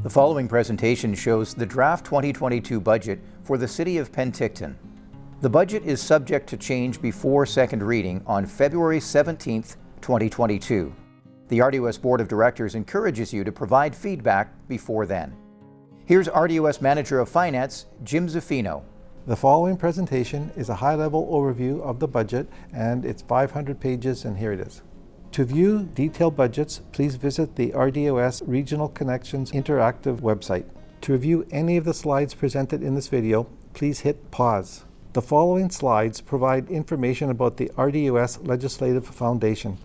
The following presentation shows the draft 2022 budget for the City of Penticton. The budget is subject to change before second reading on February 17th, 2022. The RDOS Board of Directors encourages you to provide feedback before then. Here's RDOS Manager of Finance, Jim Zaffino. The following presentation is a high-level overview of the budget, and it's 500 pages, and here it is. To view detailed budgets, please visit the RDOS Regional Connections interactive website. To review any of the slides presented in this video, please hit pause. The following slides provide information about the RDOS Legislative Foundation.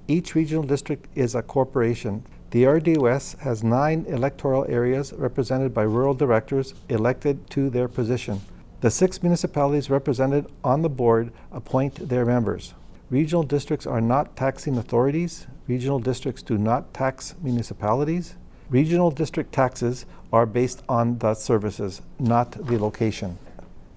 Each regional district is a corporation. The RDOS has 9 electoral areas represented by rural directors elected to their position. The 6 municipalities represented on the board appoint their members. Regional districts are not taxing authorities. Regional districts do not tax municipalities. Regional district taxes are based on the services, not the location.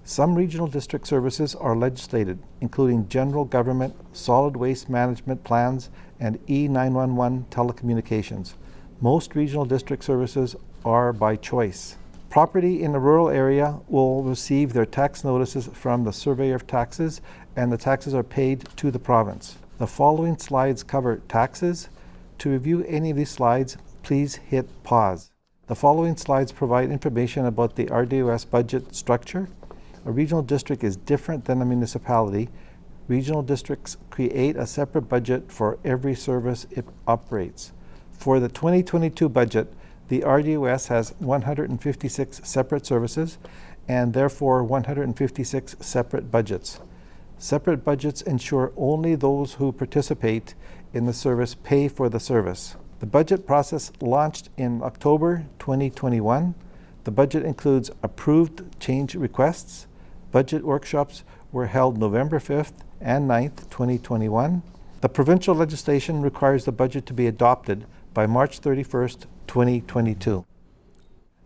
Some regional district services are legislated, including general government, solid waste management plans, and E911 telecommunications. Most regional district services are by choice. Property in a rural area will receive their tax notices from the Surveyor of Taxes, and the taxes are paid to the province. The following slides cover taxes. To review any of these slides, please hit pause. The following slides provide information about the RDOS budget structure. A regional district is different than a municipality. Regional districts create a separate budget for every service it operates. For the 2022 budget, the RDOS has 156 separate services and therefore 156 separate budgets. Separate budgets ensure only those who participate in the service pay for the service. The budget process launched in October 2021. The budget includes approved change requests. Budget workshops were held November 5th and 9th, 2021. The provincial legislation requires the budget to be adopted by March 31st, 2022.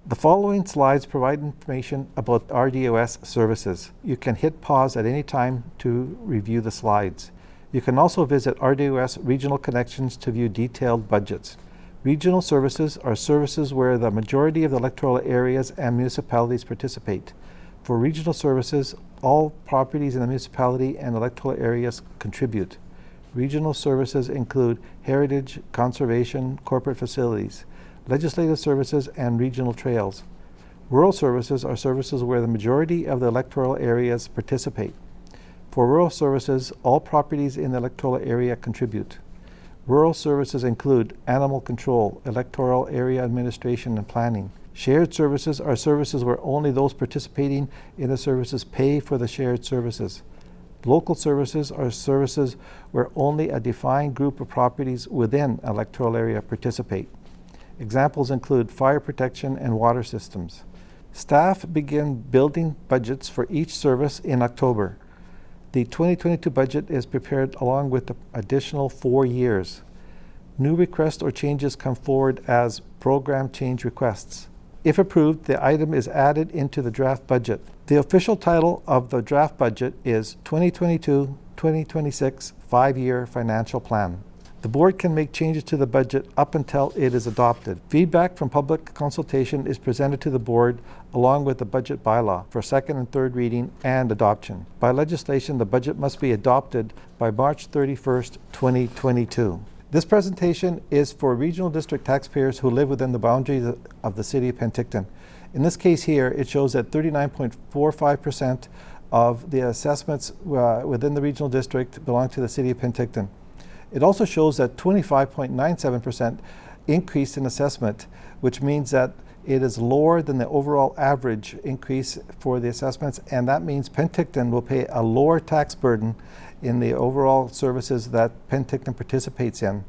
The following slides provide information about RDOS services. You can hit pause at any time to review the slides. You can also visit RDOS Regional Connections to view detailed budgets. Regional services are services where the majority of the electoral areas and municipalities participate. For regional services, all properties in the municipality and electoral areas contribute. Regional services include heritage, conservation, corporate facilities, legislative services, and regional trails. Rural services are services where the majority of the electoral areas participate. For rural services, all properties in the electoral area contribute. Rural services include animal control, electoral area administration and planning. Shared services are services where only those participating in the services pay for the shared services. Local services are services where only a defined group of properties within an electoral area participate. Examples include fire protection and water systems. Staff begin building budgets for each service in October. The 2022 budget is prepared along with the additional 4 years. New requests or changes come forward as program change requests. If approved, the item is added into the draft budget. The official title of the draft budget is 2022-2026 5-Year Financial Plan. The board can make changes to the budget up until it is adopted. Feedback from public consultation is presented to the board along with the Budget Bylaw for second and third reading and adoption. By legislation, the budget must be adopted by March 31st, 2022. This presentation is for regional district taxpayers who live within the boundaries of the City of Penticton. In this case here, it shows that 39.45% of the assessments within the regional district belong to the City of Penticton. It also shows that 25.97% increase in assessment, which means that it is lower than the overall average increase for the assessments, and that means Penticton will pay a lower tax burden in the overall services that Penticton participates in.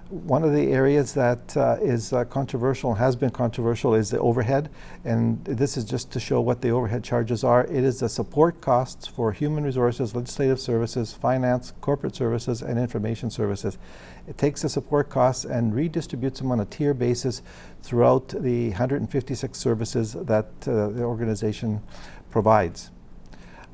One of the areas that is controversial and has been controversial is the overhead, and this is just to show what the overhead charges are. It is the support costs for human resources, legislative services, finance, corporate services, and information services. It takes the support costs and redistributes them on a tier basis throughout the 156 services that the organization provides.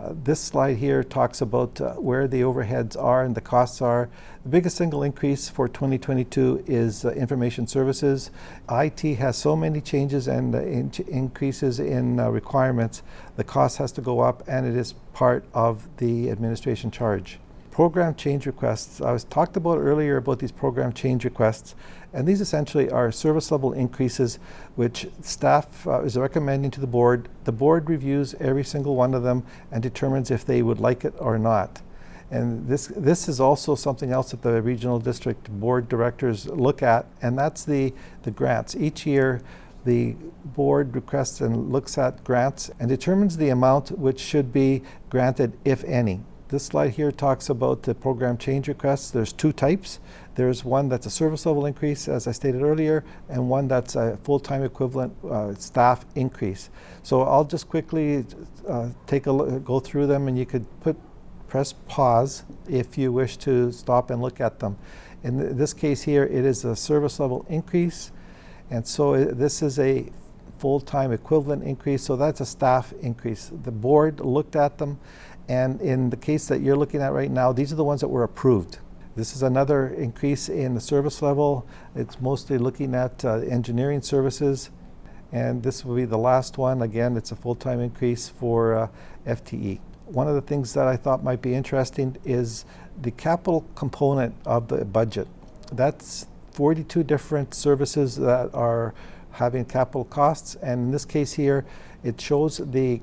This slide here talks about where the overheads are and the costs are. The biggest single increase for 2022 is information services. IT has so many changes and increases in requirements. The cost has to go up, and it is part of the administration charge. Program change requests. I was talked about earlier about these program change requests, and these essentially are service level increases which staff is recommending to the board. The board reviews every single one of them and determines if they would like it or not. And this is also something else that the regional district board directors look at, and that's the grants. Each year the board requests and looks at grants and determines the amount which should be granted, if any. This slide here talks about the program change requests. There's two types. There's one that's a service level increase, as I stated earlier, and one that's a full-time equivalent staff increase. So I'll just quickly take a look, go through them, and you could press pause if you wish to stop and look at them. In this case here, it is a service level increase, and so this is a full-time equivalent increase, so that's a staff increase. The board looked at them, and in the case that you're looking at right now, these are the ones that were approved. This is another increase in the service level. It's mostly looking at engineering services, and this will be the last one. Again, it's a full-time increase for FTE. One of the things that I thought might be interesting is the capital component of the budget. That's 42 different services that are having capital costs, and in this case here, it shows the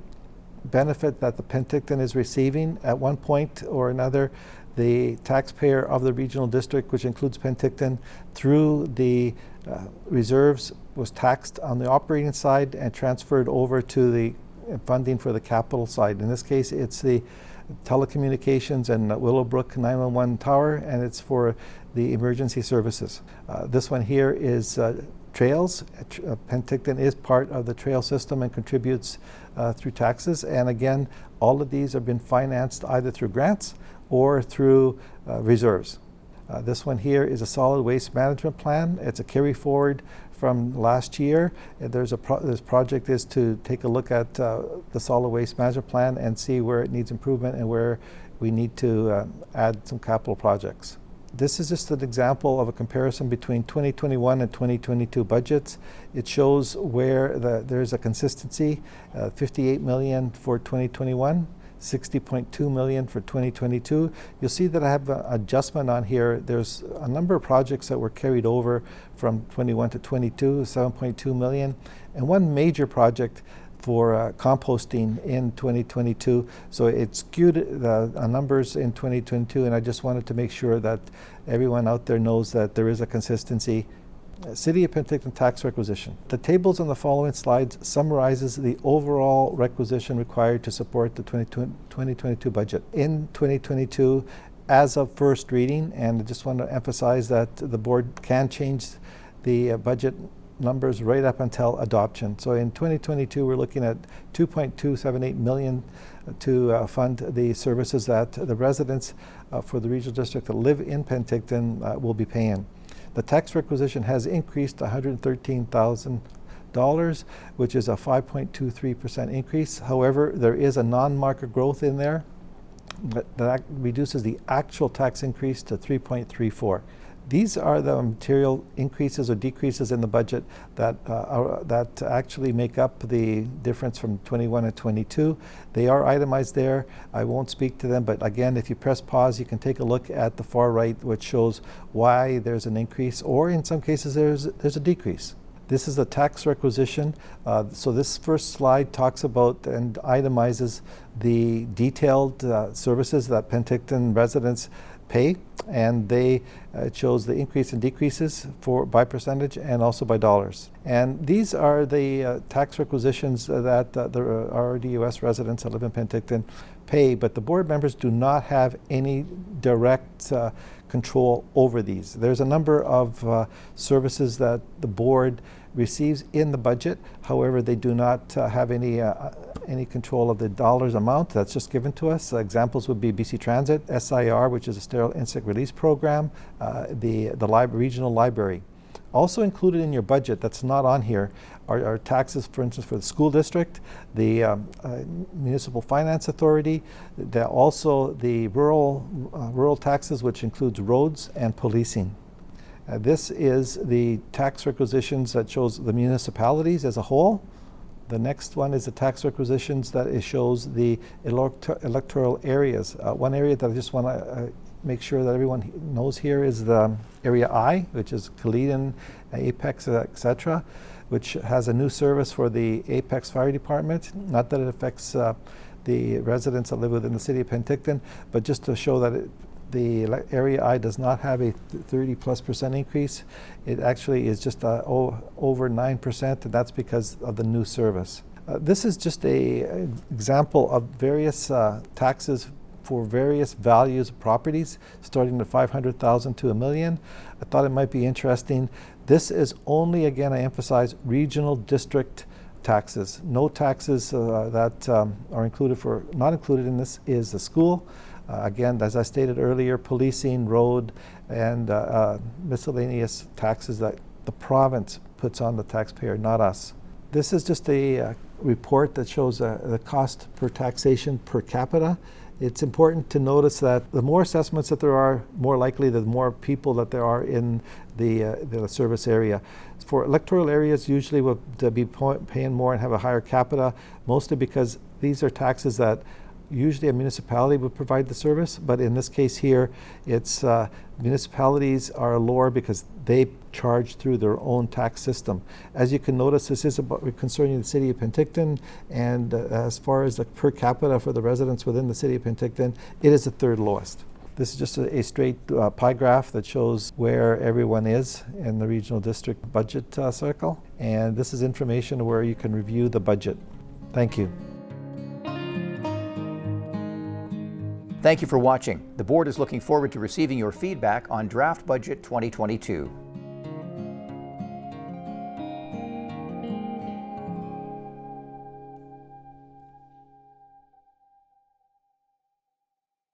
benefit that the Penticton is receiving. At one point or another, the taxpayer of the regional district, which includes Penticton, through the reserves was taxed on the operating side and transferred over to the funding for the capital side. In this case, it's the telecommunications and Willowbrook 911 tower, and it's for the emergency services. This one here is trails. Penticton is part of the trail system and contributes through taxes, and again, all of these have been financed either through grants or through reserves. This one here is a solid waste management plan. It's a carry forward from last year. This project is to take a look at the solid waste management plan and see where it needs improvement and where we need to add some capital projects. This is just an example of a comparison between 2021 and 2022 budgets. It shows where there's a consistency, 58 million for 2021, 60.2 million for 2022. You'll see that I have an adjustment on here. There's a number of projects that were carried over from 21 to 22, 7.2 million, and one major project for composting in 2022. So it skewed the numbers in 2022, and I just wanted to make sure that everyone out there knows that there is a consistency. City of Penticton tax requisition. The tables on the following slides summarizes the overall requisition required to support the 2022 budget. In 2022, as of first reading, and I just want to emphasize that the board can change the budget numbers right up until adoption. So in 2022, we're looking at 2.278 million to fund the services that the residents for the regional district that live in Penticton will be paying. The tax requisition has increased to $113,000, which is a 5.23% increase. However, there is a non-market growth in there that reduces the actual tax increase to 3.34. These are the material increases or decreases in the budget that actually make up the difference from 21 and 22. They are itemized there. I won't speak to them, but again, if you press pause, you can take a look at the far right, which shows why there's an increase, or in some cases there's a decrease. This is the tax requisition. So this first slide talks about and itemizes the detailed services that Penticton residents pay, and it shows the increase and decreases by percentage and also by dollars. And these are the tax requisitions that the RDOS residents that live in Penticton pay, but the board members do not have any direct control over these. There's a number of services that the board receives in the budget. However, they do not have any control of the dollars amount. That's just given to us. Examples would be BC Transit, SIR, which is a sterile insect release program, the regional library. Also included in your budget that's not on here are taxes, for instance, for the school district, the municipal finance authority, also the rural taxes, which includes roads and policing. This is the tax requisitions that shows the municipalities as a whole. The next one is the tax requisitions that it shows the electoral areas. One area that I just want to make sure that everyone knows here is the Area I, which is Kaleden, Apex, etc., which has a new service for the Apex Fire Department. Not that it affects the residents that live within the city of Penticton, but just to show that the Area I does not have a 30+% increase. It actually is just over 9%, and that's because of the new service. This is just an example of various taxes for various values of properties, starting at 500,000 to $1 million. I thought it might be interesting. This is only, again, I emphasize, regional district taxes. No taxes that are included not included in this is the school. Again, as I stated earlier, policing, road, and miscellaneous taxes that the province puts on the taxpayer, not us. This is just a report that shows the cost per taxation per capita. It's important to notice that the more assessments that there are, more likely the more people that there are in the service area. For electoral areas, usually will be paying more and have a higher capita, mostly because these are taxes that usually a municipality would provide the service, but in this case here, it's municipalities are lower because they charge through their own tax system. As you can notice, this is concerning the city of Penticton, and as far as the per capita for the residents within the city of Penticton, it is the third lowest. This is just a straight pie graph that shows where everyone is in the regional district budget circle, and this is information where you can review the budget. Thank you. Thank you for watching. The board is looking forward to receiving your feedback on Draft Budget 2022.